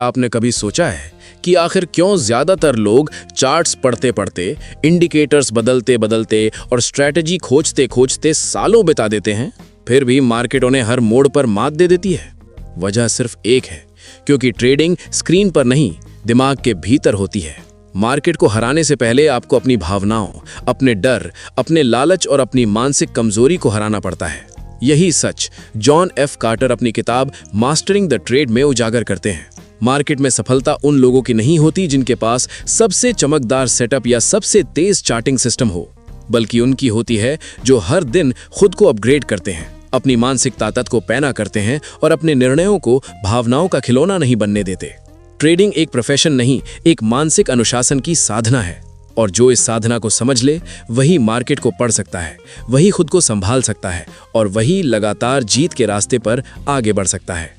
आपने कभी सोचा है कि आखिर क्यों ज्यादातर लोग चार्ट्स पढ़ते पढ़ते, इंडिकेटर्स बदलते बदलते और स्ट्रैटेजी खोजते खोजते सालों बिता देते हैं, फिर भी मार्केट उन्हें हर मोड़ पर मात दे देती है? वजह सिर्फ एक है, क्योंकि ट्रेडिंग स्क्रीन पर नहीं, दिमाग के भीतर होती है। मार्केट को हराने से पहले आपको अपनी भावनाओं, अपने डर, अपने लालच और अपनी मानसिक कमजोरी को हराना पड़ता है। यही सच जॉन एफ कार्टर अपनी किताब मास्टरिंग द ट्रेड में उजागर करते हैं। मार्केट में सफलता उन लोगों की नहीं होती जिनके पास सबसे चमकदार सेटअप या सबसे तेज चार्टिंग सिस्टम हो, बल्कि उनकी होती है जो हर दिन खुद को अपग्रेड करते हैं, अपनी मानसिक ताकत को पैना करते हैं और अपने निर्णयों को भावनाओं का खिलौना नहीं बनने देते। ट्रेडिंग एक प्रोफेशन नहीं, एक मानसिक अनुशासन की साधना है, और जो इस साधना को समझ ले वही मार्केट को पढ़ सकता है, वही खुद को संभाल सकता है और वही लगातार जीत के रास्ते पर आगे बढ़ सकता है।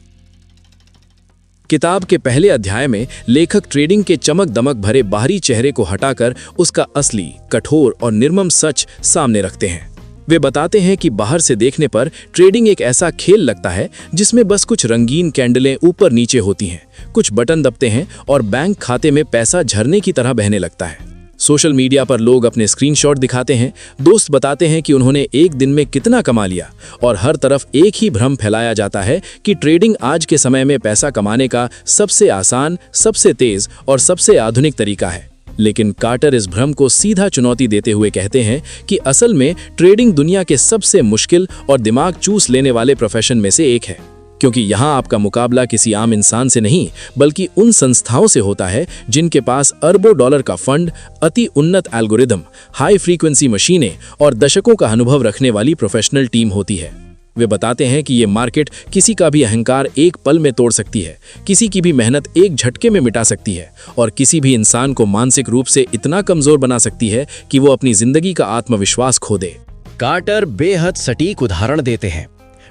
किताब के पहले अध्याय में लेखक ट्रेडिंग के चमक दमक भरे बाहरी चेहरे को हटाकर उसका असली, कठोर और निर्मम सच सामने रखते हैं। वे बताते हैं कि बाहर से देखने पर ट्रेडिंग एक ऐसा खेल लगता है जिसमें बस कुछ रंगीन कैंडलें ऊपर नीचे होती हैं, कुछ बटन दबते हैं और बैंक खाते में पैसा झरने की तरह बहने लगता है। सोशल मीडिया पर लोग अपने स्क्रीनशॉट दिखाते हैं, दोस्त बताते हैं कि उन्होंने एक दिन में कितना कमा लिया, और हर तरफ एक ही भ्रम फैलाया जाता है कि ट्रेडिंग आज के समय में पैसा कमाने का सबसे आसान, सबसे तेज और सबसे आधुनिक तरीका है। लेकिन कार्टर इस भ्रम को सीधा चुनौती देते हुए कहते हैं कि असल में ट्रेडिंग दुनिया के सबसे मुश्किल और दिमाग चूस लेने वाले प्रोफेशन में से एक है, क्योंकि यहाँ आपका मुकाबला किसी आम इंसान से नहीं, बल्कि उन संस्थाओं से होता है जिनके पास अरबों डॉलर का फंड, अति उन्नत एल्गोरिदम, हाई फ्रीक्वेंसी मशीनें और दशकों का अनुभव रखने वाली प्रोफेशनल टीम होती है। वे बताते हैं कि ये मार्केट किसी का भी अहंकार एक पल में तोड़ सकती है, किसी की भी मेहनत एक झटके में मिटा सकती है और किसी भी इंसान को मानसिक रूप से इतना कमजोर बना सकती है कि वो अपनी जिंदगी का आत्मविश्वास खो दे। कार्टर बेहद सटीक उदाहरण देते हैं।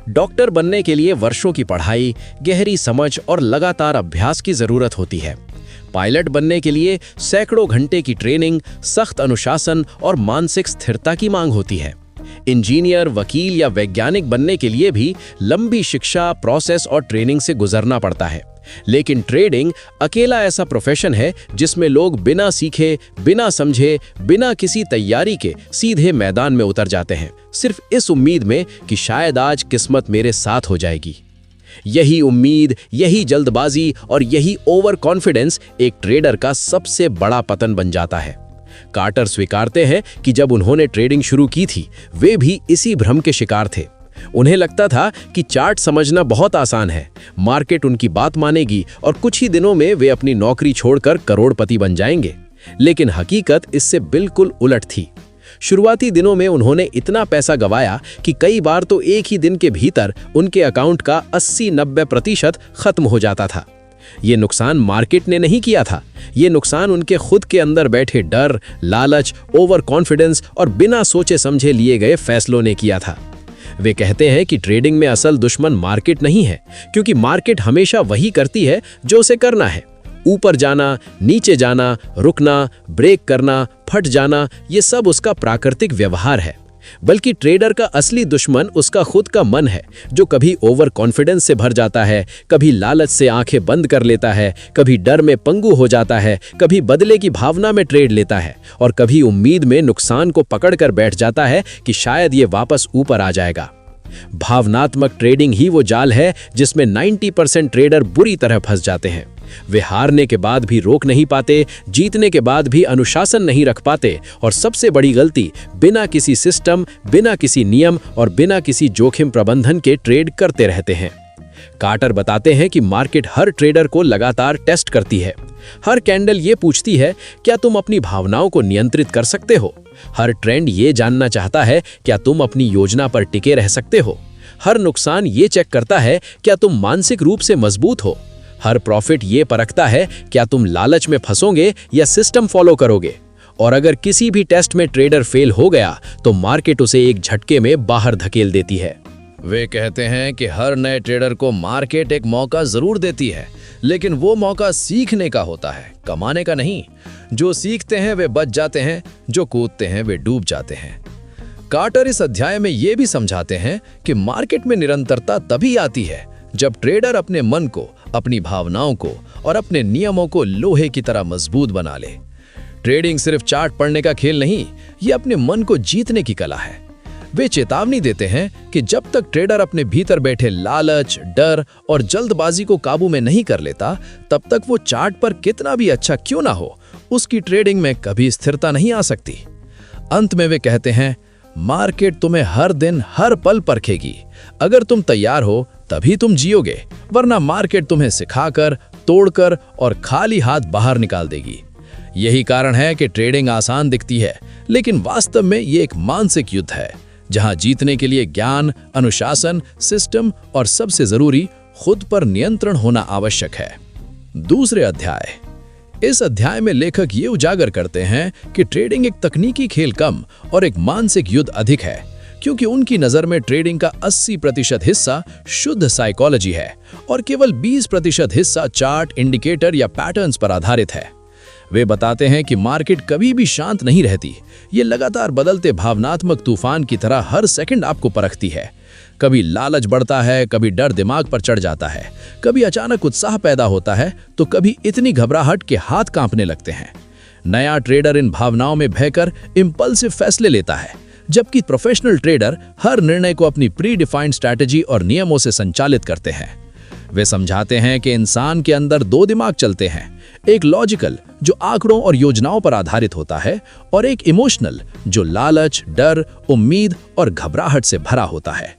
डॉक्टर बनने के लिए वर्षों की पढ़ाई, गहरी समझ और लगातार अभ्यास की जरूरत होती है। पायलट बनने के लिए सैकड़ों घंटे की ट्रेनिंग, सख्त अनुशासन और मानसिक स्थिरता की मांग होती है। इंजीनियर, वकील या वैज्ञानिक बनने के लिए भी लंबी शिक्षा, प्रोसेस और ट्रेनिंग से गुजरना पड़ता है। लेकिन ट्रेडिंग अकेला ऐसा प्रोफेशन है जिसमें लोग बिना सीखे, बिना समझे, बिना किसी तैयारी के सीधे मैदान में उतर जाते हैं, सिर्फ इस उम्मीद में कि शायद आज किस्मत मेरे साथ हो जाएगी। यही उम्मीद, यही जल्दबाजी और यही ओवर कॉन्फिडेंस एक ट्रेडर का सबसे बड़ा पतन बन जाता है। कार्टर स्वीकारते हैं कि जब उन्होंने ट्रेडिंग शुरू की थी, वे भी इसी भ्रम के शिकार थे। उन्हें लगता था कि चार्ट समझना बहुत आसान है, मार्केट उनकी बात मानेगी और कुछ ही दिनों में वे अपनी नौकरी छोड़कर करोड़पति बन जाएंगे। लेकिन हकीकत इससे बिल्कुल उलट थी। शुरुआती दिनों में उन्होंने इतना पैसा गंवाया कि कई बार तो एक ही दिन के भीतर उनके अकाउंट का 80-90% खत्म हो जाता था। ये नुकसान मार्केट ने नहीं किया था, ये नुकसान उनके खुद के अंदर बैठे डर, लालच, ओवर कॉन्फिडेंस और बिना सोचे समझे लिए गए फैसलों ने किया था। वे कहते हैं कि ट्रेडिंग में असल दुश्मन मार्केट नहीं है, क्योंकि मार्केट हमेशा वही करती है जो उसे करना है। ऊपर जाना, नीचे जाना, रुकना, ब्रेक करना, फट जाना, ये सब उसका प्राकृतिक व्यवहार है। बल्कि ट्रेडर का असली दुश्मन उसका खुद का मन है, जो कभी ओवर कॉन्फिडेंस से भर जाता है, कभी लालच से आंखें बंद कर लेता है, कभी डर में पंगु हो जाता है, कभी बदले की भावना में ट्रेड लेता है और कभी उम्मीद में नुकसान को पकड़कर बैठ जाता है कि शायद ये वापस ऊपर आ जाएगा। भावनात्मक ट्रेडिंग ही वो जाल है जिसमें 90% ट्रेडर बुरी तरह फंस जाते हैं। वे हारने के बाद भी रोक नहीं पाते, जीतने के बाद भी अनुशासन नहीं रख पाते और सबसे बड़ी गलती, बिना किसी सिस्टम, बिना किसी नियम और बिना किसी जोखिम प्रबंधन के ट्रेड करते रहते हैं। कार्टर बताते हैं कि मार्केट हर ट्रेडर को लगातार टेस्ट करती है। हर कैंडल ये पूछती है, क्या तुम अपनी भावनाओं को नियंत्रित कर सकते हो? हर ट्रेंड ये जानना चाहता है, क्या तुम अपनी योजना पर टिके रह सकते हो? हर नुकसान ये चेक करता है, क्या तुम मानसिक रूप से मजबूत हो? हर प्रॉफिट ये परखता है, क्या तुम लालच में फंसोगे या सिस्टम फॉलो करोगे? और अगर किसी भी टेस्ट में ट्रेडर फेल हो गया तो मार्केट उसे एक झटके में बाहर धकेल देती है। वे कहते हैं कि हर नए ट्रेडर को मार्केट एक मौका जरूर देती है, लेकिन वो मौका सीखने का होता है, कमाने का नहीं। जो सीखते हैं वे बच जाते हैं, जो कूदते हैं वे डूब जाते हैं। कार्टर इस अध्याय में ये भी समझाते हैं कि मार्केट में निरंतरता तभी आती है जब ट्रेडर अपने मन को, अपनी भावनाओं को और अपने नियमों को लोहे की तरह मजबूत बना ले। ट्रेडिंग सिर्फ चार्ट पढ़ने का खेल नहीं, ये अपने मन को जीतने की कला है। वे चेतावनी देते हैं कि जब तक ट्रेडर अपने भीतर बैठे लालच, डर और जल्दबाजी को काबू में नहीं कर लेता, तब तक वो चार्ट पर कितना भी अच्छा क्यों ना हो, उसकी ट्रेडिंग में कभी स्थिरता नहीं आ सकती। अंत में वे कहते हैं, मार्केट तुम्हें हर दिन हर पल परखेगी। अगर तुम तैयार हो तभी तुम जियोगे, वरना मार्केट तुम्हें सिखाकर, तोड़कर और खाली हाथ बाहर निकाल देगी। यही कारण है कि ट्रेडिंग आसान दिखती है, लेकिन वास्तव में ये एक मानसिक युद्ध है, जहां जीतने के लिए ज्ञान, अनुशासन, सिस्टम और सबसे जरूरी खुद पर नियंत्रण होना आवश्यक है। दूसरे अध्याय। इस अध्याय में लेखक ये उजागर करते हैं कि ट्रेडिंग एक तकनीकी खेल कम और एक मानसिक युद्ध अधिक है, क्योंकि उनकी नजर में ट्रेडिंग का 80% हिस्सा शुद्ध साइकोलॉजी है और केवल 20% हिस्सा चार्ट, इंडिकेटर या पैटर्न्स पर आधारित है। वे बताते हैं कि मार्केट कभी भी शांत नहीं रहती। ये लगातार बदलते भावनात्मक तूफान की तरह हर सेकंड आपको परखती है। कभी लालच बढ़ता है, कभी डर दिमाग पर चढ़ जाता है, कभी अचानक उत्साह पैदा होता है, तो कभी इतनी घबराहट के हाथ कांपने लगते हैं। नया ट्रेडर इन भावनाओं में बहकर इम्पल्सिव फैसले लेता है, जबकि प्रोफेशनल ट्रेडर हर निर्णय को अपनी प्री डिफाइंड स्ट्रैटेजी और नियमों से संचालित करते हैं। वे समझाते हैं कि इंसान के अंदर दो दिमाग चलते हैं, एक लॉजिकल जो आंकड़ों और योजनाओं पर आधारित होता है, और एक इमोशनल जो लालच, डर, उम्मीद और घबराहट से भरा होता है।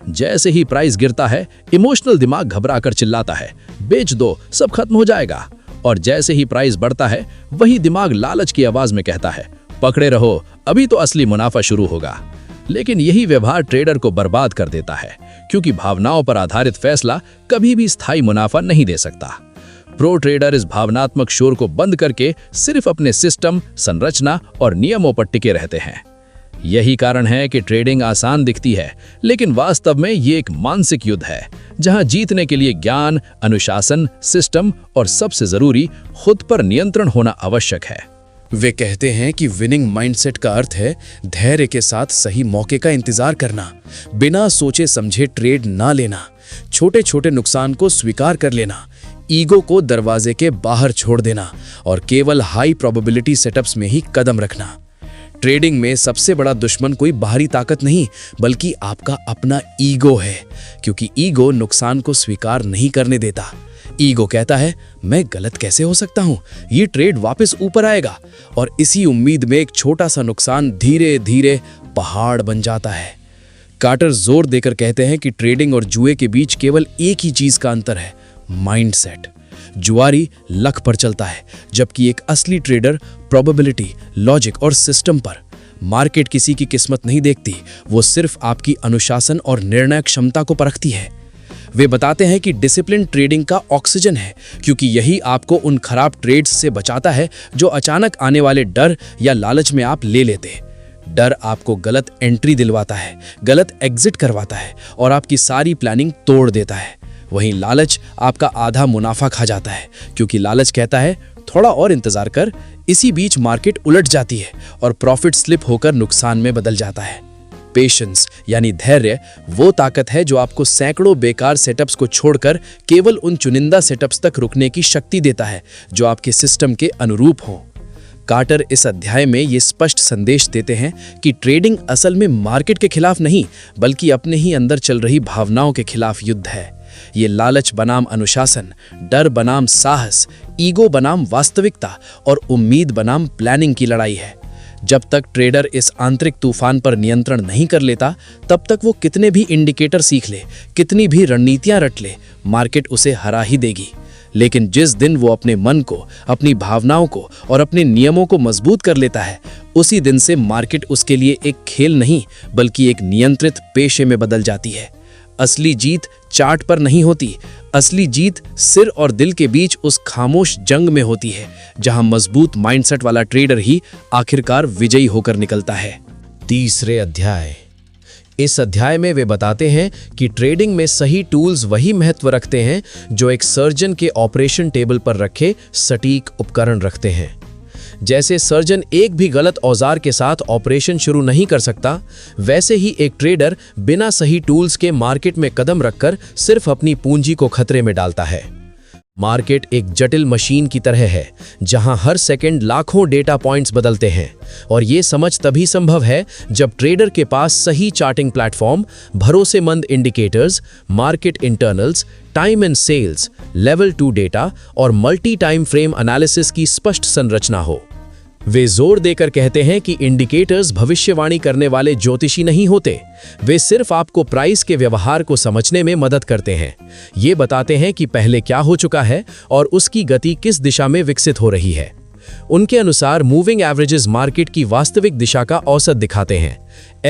जैसे ही प्राइस गिरता है, इमोशनल दिमाग घबराकर चिल्लाता है, बेच दो, सब खत्म हो जाएगा। और जैसे ही प्राइस बढ़ता है, वही दिमाग लालच की आवाज में कहता है, पकड़े रहो, अभी तो असली मुनाफा शुरू होगा। लेकिन यही व्यवहार ट्रेडर को बर्बाद कर देता है, क्योंकि भावनाओं पर आधारित फैसला कभी भी स्थायी मुनाफा नहीं दे सकता। प्रो ट्रेडर इस भावनात्मक शोर को बंद करके सिर्फ अपने सिस्टम, संरचना और नियमों पर टिके रहते हैं। यही कारण है कि ट्रेडिंग आसान दिखती है, लेकिन वास्तव में ये एक मानसिक युद्ध है, जहां जीतने के लिए ज्ञान, अनुशासन, सिस्टम और सबसे जरूरी खुद पर नियंत्रण होना आवश्यक है। वे कहते हैं कि विनिंग माइंडसेट का अर्थ है धैर्य के साथ सही मौके का इंतजार करना, बिना सोचे समझे ट्रेड ना लेना, छोटे छोटे नुकसान को स्वीकार कर लेना, ईगो को दरवाजे के बाहर छोड़ देना और केवल हाई प्रोबेबिलिटी सेटअप्स में ही कदम रखना। ट्रेडिंग में सबसे बड़ा दुश्मन कोई बाहरी ताकत नहीं, बल्कि आपका अपना ईगो है, क्योंकि ईगो नुकसान को स्वीकार नहीं करने देता। ईगो कहता है, मैं गलत कैसे हो सकता हूं, ये ट्रेड वापस ऊपर आएगा, और इसी उम्मीद में एक छोटा सा नुकसान धीरे धीरे पहाड़ बन जाता है। कार्टर जोर देकर कहते हैं कि ट्रेडिंग और जुए के बीच केवल एक ही चीज का अंतर है, माइंडसेट। जुआरी लक पर चलता है, जबकि एक असली ट्रेडर प्रोबेबिलिटी, लॉजिक और सिस्टम पर। मार्केट किसी की किस्मत नहीं देखती, वो सिर्फ आपकी अनुशासन और निर्णय क्षमता को परखती है। वे बताते हैं कि डिसिप्लिन ट्रेडिंग का ऑक्सीजन है, क्योंकि यही आपको उन खराब ट्रेड्स से बचाता है जो अचानक आने वाले डर या लालच में आप ले लेते। डर आपको गलत एंट्री दिलवाता है, गलत एग्जिट करवाता है और आपकी सारी प्लानिंग तोड़ देता है। वहीं लालच आपका आधा मुनाफा खा जाता है, क्योंकि लालच कहता है थोड़ा और इंतजार कर। इसी बीच मार्केट उलट जाती है और प्रॉफिट स्लिप होकर नुकसान में बदल जाता है। पेशेंस यानी धैर्य वो ताकत है जो आपको सैकड़ों बेकार सेटअप्स को छोड़कर केवल उन चुनिंदा सेटअप्स तक रुकने की शक्ति देता है जो आपके सिस्टम के अनुरूप हो। कार्टर इस अध्याय में ये स्पष्ट संदेश देते हैं कि ट्रेडिंग असल में मार्केट के खिलाफ नहीं, बल्कि अपने ही अंदर चल रही भावनाओं के खिलाफ युद्ध है। ये लालच बनाम अनुशासन, डर बनाम साहस, ईगो बनाम वास्तविकता और उम्मीद बनाम प्लानिंग की लड़ाई है। जब तक ट्रेडर इस आंतरिक तूफान पर नियंत्रण नहीं कर लेता, तब तक वो कितने भी इंडिकेटर सीख ले, कितनी भी रणनीतियां रट ले, मार्केट उसे हरा ही देगी। लेकिन जिस दिन वो अपने मन को, अपनी भावनाओं को और अपने नियमों को मजबूत कर लेता है, उसी दिन से मार्केट उसके लिए एक खेल नहीं, बल्कि एक नियंत्रित पेशे में बदल जाती है। असली जीत चार्ट पर नहीं होती, असली जीत सिर और दिल के बीच उस खामोश जंग में होती है, जहां मजबूत माइंडसेट वाला ट्रेडर ही आखिरकार विजयी होकर निकलता है। तीसरे अध्याय। इस अध्याय में वे बताते हैं कि ट्रेडिंग में सही टूल्स वही महत्व रखते हैं जो एक सर्जन के ऑपरेशन टेबल पर रखे सटीक उपकरण रखते हैं। जैसे सर्जन एक भी गलत औजार के साथ ऑपरेशन शुरू नहीं कर सकता, वैसे ही एक ट्रेडर बिना सही टूल्स के मार्केट में कदम रखकर सिर्फ अपनी पूंजी को खतरे में डालता है। मार्केट एक जटिल मशीन की तरह है, जहां हर सेकंड लाखों डेटा पॉइंट्स बदलते हैं, और ये समझ तभी संभव है जब ट्रेडर के पास सही चार्टिंग प्लेटफॉर्म, भरोसेमंद indicators, market internals, time and sales, level 2 data और मल्टी टाइम फ्रेम एनालिसिस की स्पष्ट संरचना हो। वे जोर देकर कहते हैं कि इंडिकेटर्स भविष्यवाणी करने वाले ज्योतिषी नहीं होते, वे सिर्फ आपको प्राइस के व्यवहार को समझने में मदद करते हैं। ये बताते हैं कि पहले क्या हो चुका है और उसकी गति किस दिशा में विकसित हो रही है। उनके अनुसार मूविंग एवरेजेस मार्केट की वास्तविक दिशा का औसत दिखाते हैं।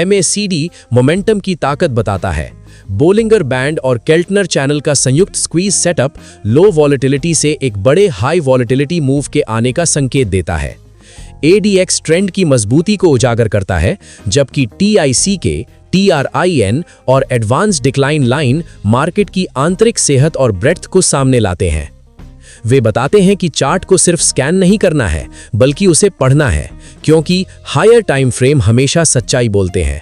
MACD मोमेंटम की ताकत बताता है। बोलिंगर बैंड और केल्टनर चैनल का संयुक्त स्क्वीज सेटअप लो वॉलेटिलिटी से एक बड़े हाई वॉलेटिलिटी मूव के आने का संकेत देता है। ADX ट्रेंड की मजबूती को उजागर करता है, जबकि TICK, TRIN और एडवांस डिक्लाइन लाइन मार्केट की आंतरिक सेहत और ब्रेड्थ को सामने लाते हैं। वे बताते हैं कि चार्ट को सिर्फ स्कैन नहीं करना है, बल्कि उसे पढ़ना है, क्योंकि हायर टाइम फ्रेम हमेशा सच्चाई बोलते हैं।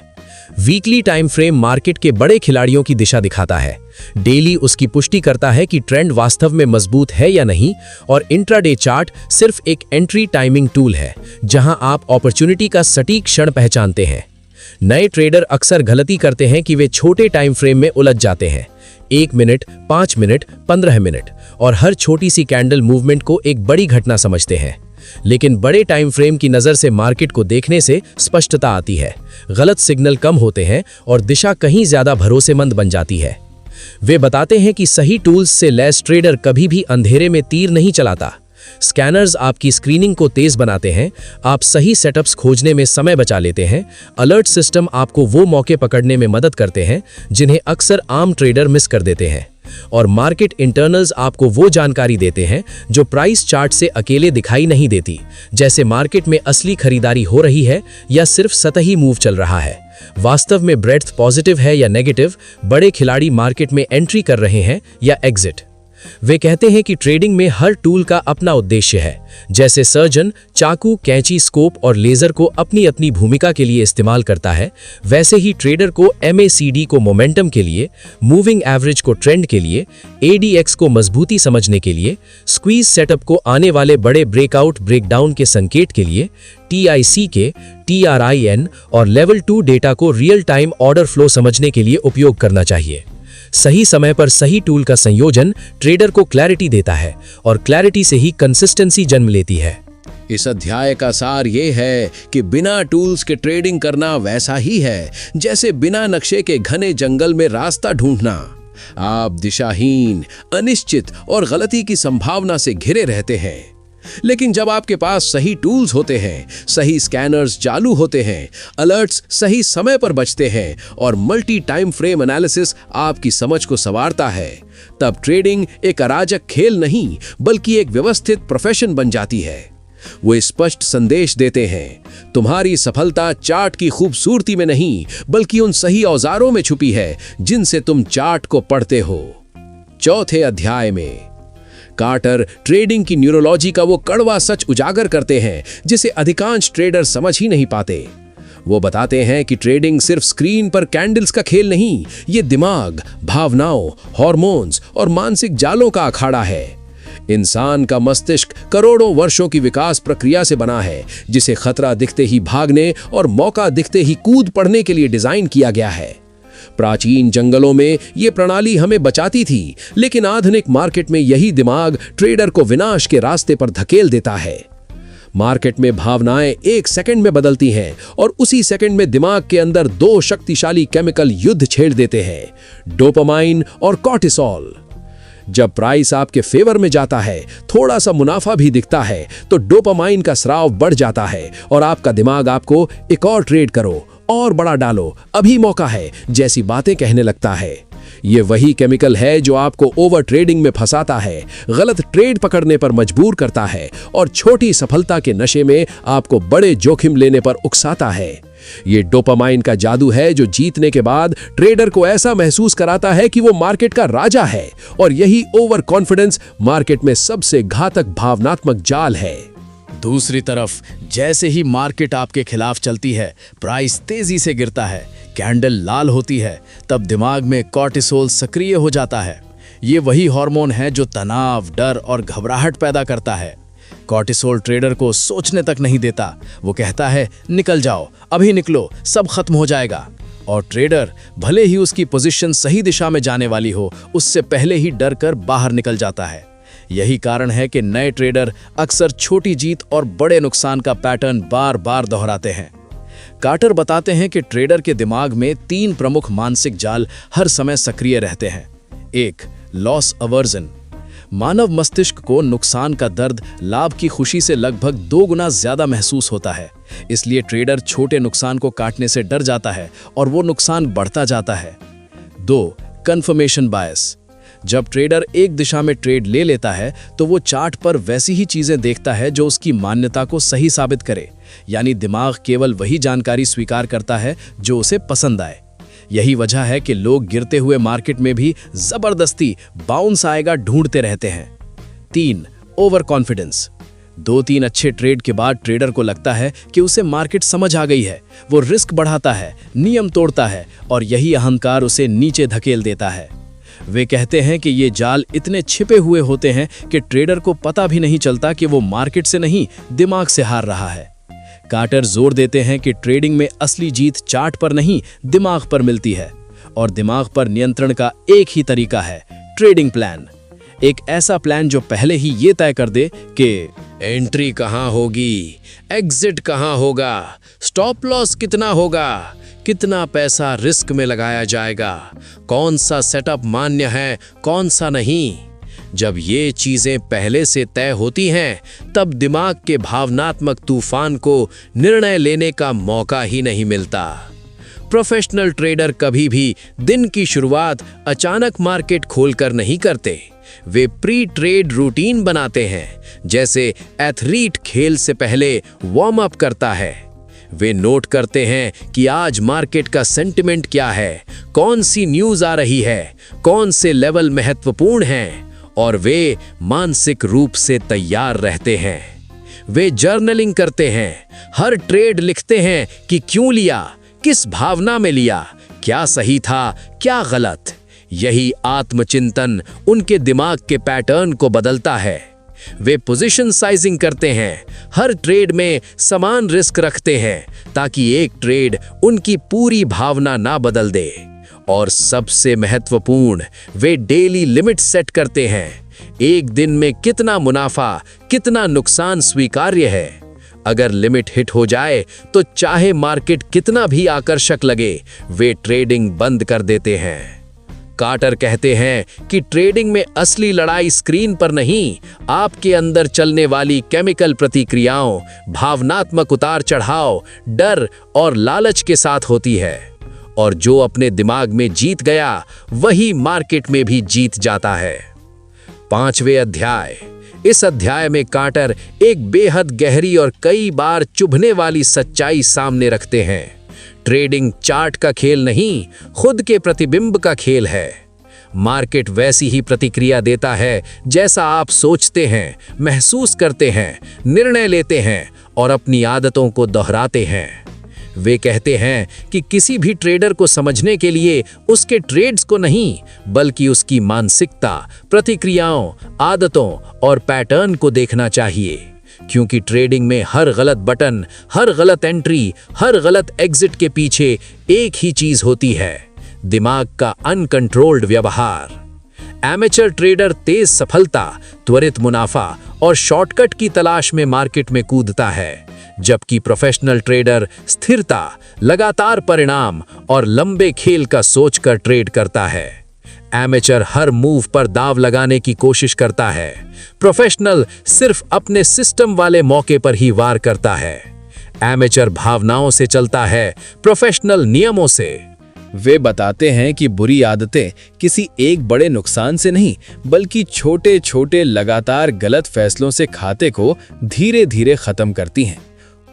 वीकली टाइम फ्रेम मार्केट के बड़े खिलाड़ियों की दिशा दिखाता है। डेली उसकी पुष्टि करता है कि ट्रेंड वास्तव में मजबूत है या नहीं, और इंट्राडे चार्ट सिर्फ एक एंट्री टाइमिंग टूल है, जहां आप अपॉर्चुनिटी का सटीक क्षण पहचानते हैं। नए ट्रेडर अक्सर गलती करते हैं कि वे छोटे टाइम फ्रेम में उलझ जाते हैं, 1 मिनट, 5 मिनट, 15 मिनट, और हर छोटी सी कैंडल मूवमेंट को एक बड़ी घटना समझते हैं। लेकिन बड़े टाइम फ्रेम की नज़र से मार्केट को देखने से स्पष्टता आती है, गलत सिग्नल कम होते हैं और दिशा कहीं ज्यादा भरोसेमंद बन जाती है। वे बताते हैं कि सही टूल्स से लैस ट्रेडर कभी भी अंधेरे में तीर नहीं चलाता। स्कैनर्स आपकी स्क्रीनिंग को तेज बनाते हैं, आप सही सेटअप्स खोजने में समय बचा लेते हैं, अलर्ट सिस्टम आपको वो मौके पकड़ने में मदद करते हैं जिन्हें अक्सर आम ट्रेडर मिस कर देते हैं, और मार्केट इंटरनल्स आपको वो जानकारी देते हैं जो प्राइस चार्ट से अकेले दिखाई नहीं देती, जैसे मार्केट में असली खरीदारी हो रही है या सिर्फ सतही मूव चल रहा है, वास्तव में ब्रेड्थ पॉजिटिव है या नेगेटिव, बड़े खिलाड़ी मार्केट में एंट्री कर रहे हैं या एग्जिट। वे कहते हैं कि ट्रेडिंग में हर टूल का अपना उद्देश्य है। जैसे सर्जन चाकू, कैंची, स्कोप और लेजर को अपनी अपनी भूमिका के लिए इस्तेमाल करता है, वैसे ही ट्रेडर को MACD को मोमेंटम के लिए, मूविंग एवरेज को ट्रेंड के लिए, ADX को मजबूती समझने के लिए, स्क्वीज सेटअप को आने वाले बड़े ब्रेकआउट ब्रेकडाउन के संकेत के लिए, TICK, TRIN और लेवल 2 डेटा को रियल टाइम ऑर्डर फ्लो समझने के लिए उपयोग करना चाहिए। सही समय पर सही टूल का संयोजन ट्रेडर को क्लैरिटी देता है, और क्लैरिटी से ही कंसिस्टेंसी जन्म लेती है। इस अध्याय का सार ये है कि बिना टूल्स के ट्रेडिंग करना वैसा ही है जैसे बिना नक्शे के घने जंगल में रास्ता ढूंढना। आप दिशाहीन, अनिश्चित और गलती की संभावना से घिरे रहते हैं। लेकिन जब आपके पास सही टूल्स होते हैं, सही स्कैनर्स चालू होते हैं, अलर्ट्स सही समय पर बजते हैं और मल्टी टाइम फ्रेम एनालिसिस आपकी समझ को संवारता है, तब ट्रेडिंग एक अराजक खेल नहीं बल्कि एक व्यवस्थित प्रोफेशन बन जाती है। वो स्पष्ट संदेश देते हैं, तुम्हारी सफलता चार्ट की खूबसूरती में नहीं बल्कि उन सही औजारों में छुपी है जिनसे तुम चार्ट को पढ़ते हो। चौथे अध्याय में कार्टर ट्रेडिंग की न्यूरोलॉजी का वो कड़वा सच उजागर करते हैं जिसे अधिकांश ट्रेडर समझ ही नहीं पाते। वो बताते हैं कि ट्रेडिंग सिर्फ स्क्रीन पर कैंडल्स का खेल नहीं, ये दिमाग, भावनाओं, हार्मोन्स और मानसिक जालों का अखाड़ा है। इंसान का मस्तिष्क करोड़ों वर्षों की विकास प्रक्रिया से बना है, जिसे खतरा दिखते ही भागने और मौका दिखते ही कूद पड़ने के लिए डिजाइन किया गया है। प्राचीन जंगलों में ये प्रणाली हमें बचाती थी, लेकिन आधुनिक मार्केट में यही दिमाग ट्रेडर को विनाश के रास्ते पर धकेल देता है। मार्केट में भावनाएं 1 सेकंड में बदलती हैं और उसी सेकंड में दिमाग के अंदर 2 शक्तिशाली केमिकल युद्ध छेड़ देते हैं, डोपामाइन और कॉर्टिसोल। जब प्राइस आपके फेवर में जाता है, थोड़ा सा मुनाफा भी दिखता है, तो डोपामाइन का स्राव बढ़ जाता है और आपका दिमाग आपको एक और ट्रेड करो और बड़ा डालो, अभी मौका है जैसी बातें कहने लगता है। ये वही केमिकल है जो आपको ओवर ट्रेडिंग में फंसाता है, गलत ट्रेड पकड़ने पर मजबूर करता है और छोटी सफलता के नशे में आपको बड़े जोखिम लेने पर उकसाता है। ये डोपामाइन का जादू है जो जीतने के बाद ट्रेडर को ऐसा महसूस कराता है कि वो मार्केट का राजा है, और यही ओवर कॉन्फिडेंस मार्केट में सबसे घातक भावनात्मक जाल है। दूसरी तरफ जैसे ही मार्केट आपके खिलाफ चलती है, प्राइस तेजी से गिरता है, कैंडल लाल होती है, तब दिमाग में कॉर्टिसोल सक्रिय हो जाता है। ये वही हार्मोन है जो तनाव, डर और घबराहट पैदा करता है। कॉर्टिसोल ट्रेडर को सोचने तक नहीं देता। वो कहता है, निकल जाओ, अभी निकलो, सब खत्म हो जाएगा। और ट्रेडर भले ही उसकी पोजीशन सही दिशा में जाने वाली हो, उससे पहले ही डर कर बाहर निकल जाता है। यही कारण है कि नए ट्रेडर अक्सर छोटी जीत और बड़े नुकसान का पैटर्न बार बार दोहराते हैं। कार्टर बताते हैं कि ट्रेडर के दिमाग में 3 प्रमुख मानसिक जाल हर समय सक्रिय रहते हैं। 1. Loss aversion. मानव मस्तिष्क को नुकसान का दर्द लाभ की खुशी से लगभग 2 गुना ज्यादा महसूस होता है। इसलिए ट्रेडर छोटे नुकसान को काटने से डर जाता है और वो नुकसान बढ़ता जाता है। 2. Confirmation bias. जब ट्रेडर एक दिशा में ट्रेड ले लेता है तो वो चार्ट पर वैसी ही चीजें देखता है जो उसकी मान्यता को सही साबित करे, यानी दिमाग केवल वही जानकारी स्वीकार करता है जो उसे पसंद आए। यही वजह है कि लोग गिरते हुए मार्केट में भी जबरदस्ती बाउंस आएगा ढूंढते रहते हैं। 3. Over confidence. 2-3 अच्छे ट्रेड के बाद ट्रेडर को लगता है कि उसे मार्केट समझ आ गई है। वो रिस्क बढ़ाता है, नियम तोड़ता है और यही अहंकार उसे नीचे धकेल देता है। वे कहते हैं कि ये जाल इतने छिपे हुए होते हैं कि ट्रेडर को पता भी नहीं चलता कि वो मार्केट से नहीं, दिमाग से हार रहा है। कार्टर जोर देते हैं कि ट्रेडिंग में असली जीत चार्ट पर नहीं, दिमाग पर मिलती है और दिमाग पर नियंत्रण का एक ही तरीका है, ट्रेडिंग प्लान। एक ऐसा प्लान जो पहले ही ये तय कर दे कि एंट्री कहाँ होगी, एग्जिट कहाँ होगा, स्टॉप लॉस कितना होगा, कितना पैसा रिस्क में लगाया जाएगा, कौन सा सेटअप मान्य है, कौन सा नहीं। जब ये चीजें पहले से तय होती हैं, तब दिमाग के भावनात्मक तूफान को निर्णय लेने का मौका ही नहीं मिलता। प्रोफेशनल ट्रेडर कभी भी दिन की शुरुआत अचानक मार्केट खोलकर नहीं करते। वे प्री ट्रेड रूटीन बनाते हैं, जैसे एथलीट खेल से पहले वार्म अप करता है। वे नोट करते हैं कि आज मार्केट का सेंटिमेंट क्या है, कौन सी न्यूज़ आ रही है, कौन से लेवल महत्वपूर्ण हैं, और वे मानसिक रूप से तैयार रहते हैं। वे जर्नलिंग करते हैं, हर ट्रेड लिखते हैं कि क्यों लिया, किस भावना में लिया, क्या सही था, क्या गलत। यही आत्मचिंतन उनके दिमाग के पैटर्न को बदलता है। वे पोजीशन साइजिंग करते हैं, हर ट्रेड में समान रिस्क रखते हैं ताकि एक ट्रेड उनकी पूरी भावना ना बदल दे। और सबसे महत्वपूर्ण, वे डेली लिमिट सेट करते हैं। एक दिन में कितना मुनाफा, कितना नुकसान स्वीकार्य है। अगर लिमिट हिट हो जाए तो चाहे मार्केट कितना भी आकर्षक लगे, वे ट्रेडिंग बंद कर देते हैं। कार्टर कहते हैं कि ट्रेडिंग में असली लड़ाई स्क्रीन पर नहीं, आपके अंदर चलने वाली केमिकल प्रतिक्रियाओं, भावनात्मक उतार चढ़ाव, डर और लालच के साथ होती है। और जो अपने दिमाग में जीत गया, वही मार्केट में भी जीत जाता है। 5वें अध्याय। इस अध्याय में कार्टर एक बेहद गहरी और कई बार चुभने वाली सच्चाई सामने रखते हैं। ट्रेडिंग चार्ट का खेल नहीं, खुद के प्रतिबिंब का खेल है। मार्केट वैसी ही प्रतिक्रिया देता है जैसा आप सोचते हैं, महसूस करते हैं, निर्णय लेते हैं और अपनी आदतों को दोहराते हैं। वे कहते हैं कि किसी भी ट्रेडर को समझने के लिए उसके ट्रेड्स को नहीं, बल्कि उसकी मानसिकता, प्रतिक्रियाओं, आदतों और पैटर्न को देखना चाहिए। क्योंकि ट्रेडिंग में हर गलत बटन, हर गलत एंट्री, हर गलत एग्जिट के पीछे एक ही चीज होती है, दिमाग का अनकंट्रोल्ड व्यवहार। एमेचर ट्रेडर तेज सफलता, त्वरित मुनाफा और शॉर्टकट की तलाश में मार्केट में कूदता है, जबकि प्रोफेशनल ट्रेडर स्थिरता, लगातार परिणाम और लंबे खेल का सोचकर ट्रेड करता है। एमेचर हर मूव पर दाव लगाने की कोशिश करता है, प्रोफेशनल सिर्फ अपने सिस्टम वाले मौके पर ही वार करता है। एमेचर भावनाओं से चलता है, प्रोफेशनल नियमों से। वे बताते हैं कि बुरी आदतें किसी एक बड़े नुकसान से नहीं, बल्कि छोटे छोटे लगातार गलत फैसलों से खाते को धीरे धीरे खत्म करती हैं।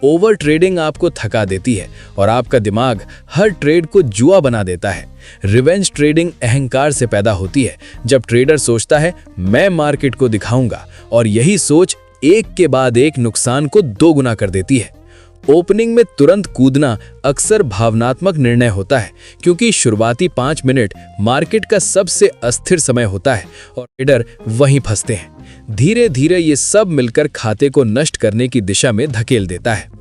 ओवर ट्रेडिंग आपको थका देती है और आपका दिमाग हर ट्रेड को जुआ बना देता है। रिवेंज ट्रेडिंग अहंकार से पैदा होती है, जब ट्रेडर सोचता है मैं मार्केट को दिखाऊंगा, और यही सोच एक के बाद एक नुकसान को दोगुना कर देती है। ओपनिंग में तुरंत कूदना अक्सर भावनात्मक निर्णय होता है, क्योंकि शुरुआती 5 मिनट मार्केट का सबसे अस्थिर समय होता है और ट्रेडर वहीं फंसते हैं। धीरे धीरे ये सब मिलकर खाते को नष्ट करने की दिशा में धकेल देता है।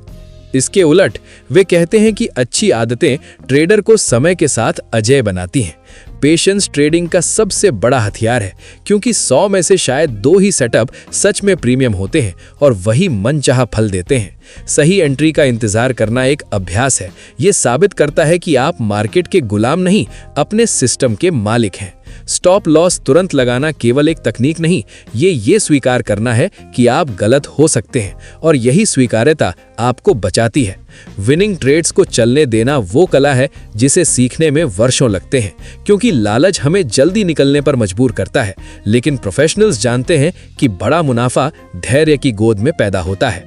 इसके उलट वे कहते हैं कि अच्छी आदतें ट्रेडर को समय के साथ अजेय बनाती हैं। पेशेंस ट्रेडिंग का सबसे बड़ा हथियार है, क्योंकि 100 में से शायद 2 ही सेटअप सच में प्रीमियम होते हैं और वही मनचाहा फल देते हैं। सही एंट्री का इंतजार करना एक अभ्यास है। ये साबित करता है कि आप मार्केट के गुलाम नहीं, अपने सिस्टम के मालिक हैं। स्टॉप लॉस तुरंत लगाना केवल एक तकनीक नहीं, ये स्वीकार करना है कि आप गलत हो सकते हैं, और यही स्वीकार्यता आपको बचाती है। विनिंग ट्रेड्स को चलने देना वो कला है जिसे सीखने में वर्षों लगते हैं, क्योंकि लालच हमें जल्दी निकलने पर मजबूर करता है, लेकिन प्रोफेशनल्स जानते हैं कि बड़ा मुनाफा धैर्य की गोद में पैदा होता है।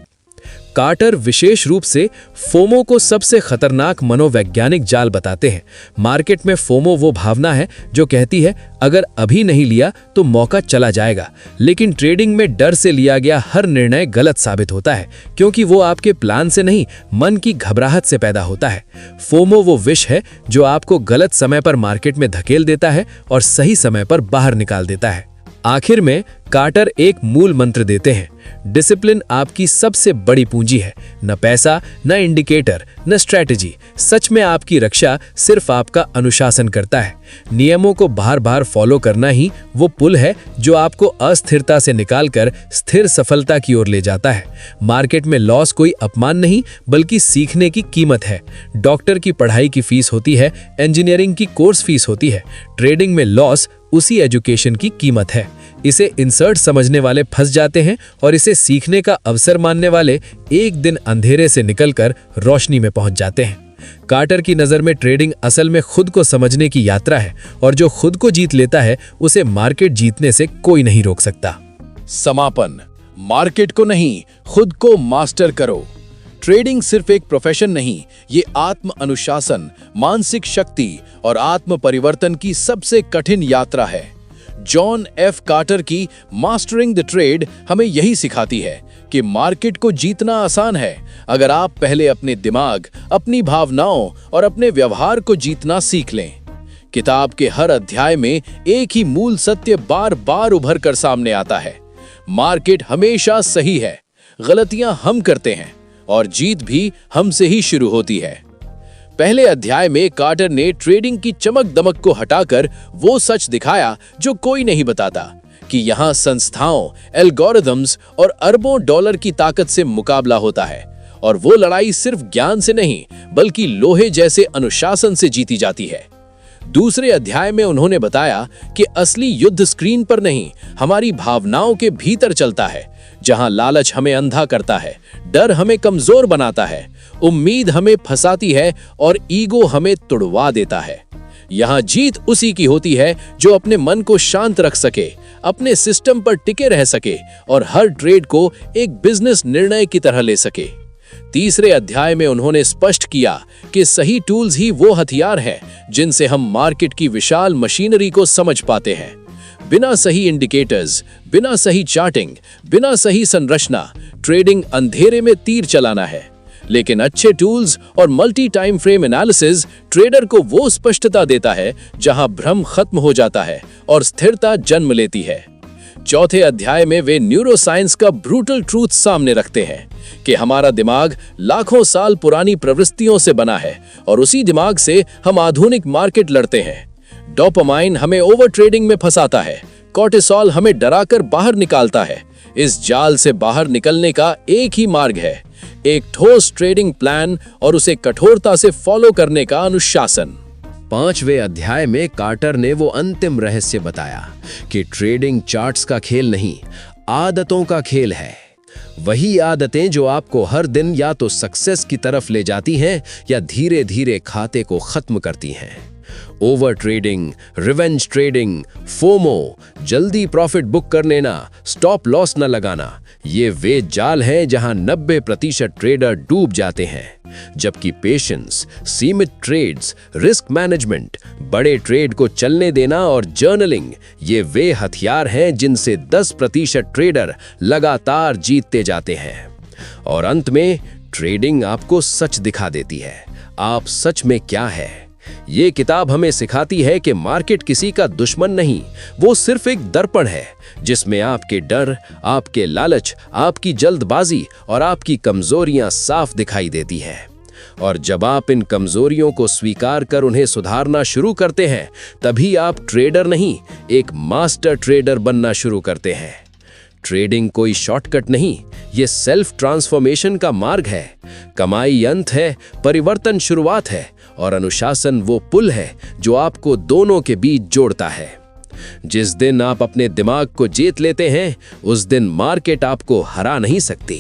कार्टर विशेष रूप से फोमो को सबसे खतरनाक मनोवैज्ञानिक जाल बताते हैं। मार्केट में फोमो वो भावना है जो कहती है अगर अभी नहीं लिया तो मौका चला जाएगा, लेकिन ट्रेडिंग में डर से लिया गया हर निर्णय गलत साबित होता है, क्योंकि वो आपके प्लान से नहीं, मन की घबराहट से पैदा होता है। फोमो वो विष है जो आपको गलत समय पर मार्केट में धकेल देता है और सही समय पर बाहर निकाल देता है। आखिर में कार्टर एक मूल मंत्र देते हैं, डिसिप्लिन आपकी सबसे बड़ी पूंजी है। न पैसा, न इंडिकेटर, न स्ट्रैटेजी। सच में आपकी रक्षा सिर्फ आपका अनुशासन करता है। नियमों को बार बार फॉलो करना ही वो पुल है जो आपको अस्थिरता से निकालकर स्थिर सफलता की ओर ले जाता है। मार्केट में लॉस कोई अपमान नहीं, बल्कि सीखने की कीमत है। डॉक्टर की पढ़ाई की फीस होती है, इंजीनियरिंग की कोर्स फीस होती है। ट्रेडिंग में लॉस उसी एजुकेशन की कीमत है। इसे इंसर्ट समझने वाले फंस जाते हैं और इसे सीखने का अवसर मानने वाले एक दिन अंधेरे से निकलकर रोशनी में पहुंच जाते हैं। कार्टर की नज़र में ट्रेडिंग असल में खुद को समझने की यात्रा है, और जो खुद को जीत लेता है उसे मार्केट जीतने से कोई नहीं रोक सकता। समापन, मार्केट को नहीं, खुद को मास्टर करो। ट्रेडिंग सिर्फ एक प्रोफेशन नहीं, ये आत्म अनुशासन, मानसिक शक्ति और आत्म परिवर्तन की सबसे कठिन यात्रा है। जॉन एफ कार्टर की मास्टरिंग द ट्रेड हमें यही सिखाती है कि मार्केट को जीतना आसान है, अगर आप पहले अपने दिमाग, अपनी भावनाओं और अपने व्यवहार को जीतना सीख लें। किताब के हर अध्याय में एक ही मूल सत्य बार बार उभर कर सामने आता है, मार्केट हमेशा सही है, गलतियां हम करते हैं और जीत भी हमसे ही शुरू होती है। पहले अध्याय में कार्टर ने ट्रेडिंग की चमक दमक को हटाकर वो सच दिखाया जो कोई नहीं बताता, कि यहाँ संस्थाओं, एल्गोरिथम्स और अरबों डॉलर की ताकत से मुकाबला होता है, और वो लड़ाई सिर्फ ज्ञान से नहीं बल्कि लोहे जैसे अनुशासन से जीती जाती है। दूसरे अध्याय में उन्होंने बताया कि असली युद्ध स्क्रीन पर नहीं, हमारी भावनाओं के भीतर चलता है, जहां लालच हमें अंधा करता है, डर हमें कमजोर बनाता है, उम्मीद हमें फंसाती है और ईगो हमें तुड़वा देता है। यहां जीत उसी की होती है जो अपने मन को शांत रख सके, अपने सिस्टम पर टिके रह सके और हर ट्रेड को एक बिजनेस निर्णय की तरह ले सके। तीसरे अध्याय में उन्होंने स्पष्ट किया कि सही टूल्स ही वो हथियार हैं जिनसे हम मार्केट की विशाल मशीनरी को समझ पाते हैं। बिना सही इंडिकेटर्स, बिना सही चार्टिंग, बिना सही संरचना, ट्रेडिंग अंधेरे में तीर चलाना है। लेकिन अच्छे टूल्स और multi time frame analysis trader को वो स्पष्टता देता है जहां भ्रम खत्म हो जाता है और स्थिरता जन्म लेती है। चौथे अध्याय में वे न्यूरोसाइंस का ब्रूटल ट्रूथ सामने रखते हैं कि हमारा दिमाग लाखों साल पुरानी प्रवृत्तियों से बना है और उसी दिमाग से हम आधुनिक मार्केट लड़ते हैं। डोपामाइन हमें ओवर ट्रेडिंग में फंसाता है, कॉर्टिसोल हमें डराकर बाहर निकालता है। इस जाल से बाहर निकलने का एक ही मार्ग है, एक ठोस ट्रेडिंग प्लान और उसे कठोरता से फॉलो करने का अनुशासन। 5वें अध्याय में कार्टर ने वो अंतिम रहस्य बताया कि ट्रेडिंग चार्ट्स का खेल नहीं, आदतों का खेल है। वही आदतें जो आपको हर दिन या तो सक्सेस की तरफ ले जाती हैं या धीरे धीरे खाते को खत्म करती हैं। Over trading, revenge trading, FOMO, जल्दी प्रॉफिट बुक कर लेना, स्टॉप लॉस न लगाना, ये वे जाल हैं जहां 90% ट्रेडर डूब जाते हैं। जबकि पेशेंस, सीमित ट्रेड्स, रिस्क मैनेजमेंट, बड़े ट्रेड को चलने देना और जर्नलिंग, ये वे हथियार हैं जिनसे 10% ट्रेडर लगातार जीतते जाते हैं। और अंत में ट्रेडिंग आपको सच दिखा देती है, आप सच में क्या है। ये किताब हमें सिखाती है कि मार्केट किसी का दुश्मन नहीं, वो सिर्फ एक दर्पण है जिसमें आपके डर, आपके लालच, आपकी जल्दबाजी और आपकी कमजोरियां साफ दिखाई देती है। और जब आप इन कमजोरियों को स्वीकार कर उन्हें सुधारना शुरू करते हैं, तभी आप ट्रेडर नहीं, एक मास्टर ट्रेडर बनना शुरू करते हैं। ट्रेडिंग कोई शॉर्टकट नहीं, ये सेल्फ ट्रांसफॉर्मेशन का मार्ग है। कमाई अंत है, परिवर्तन शुरुआत है, और अनुशासन वो पुल है जो आपको दोनों के बीच जोड़ता है। जिस दिन आप अपने दिमाग को जीत लेते हैं, उस दिन मार्केट आपको हरा नहीं सकती।